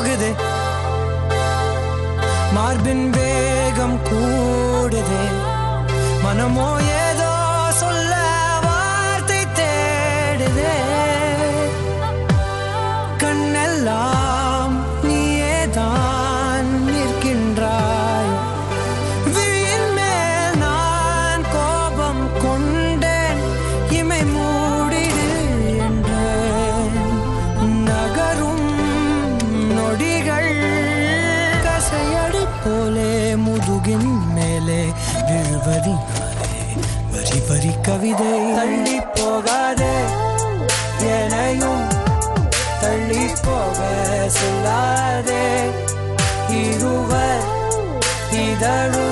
போகுது மார்பின் வேகம் கூடுதே மனமோ ஏதோ சொல்ல வார்த்தை தேடுதே கண்ணெல்லாம் நீயேதான் நிற்கின்றாய் விழியின் மேல் நான் கோபம் கொண்டேன் இமை மூடிடு என்றேன் நகரும் நொடிகள் கசையடி போலே முதுகின் மேலே விழுவதினாலே வரி வரி கவிதை தள்ளி போகாதே எனையும் தள்ளி போக சொல்லாதே இருவர் இதழு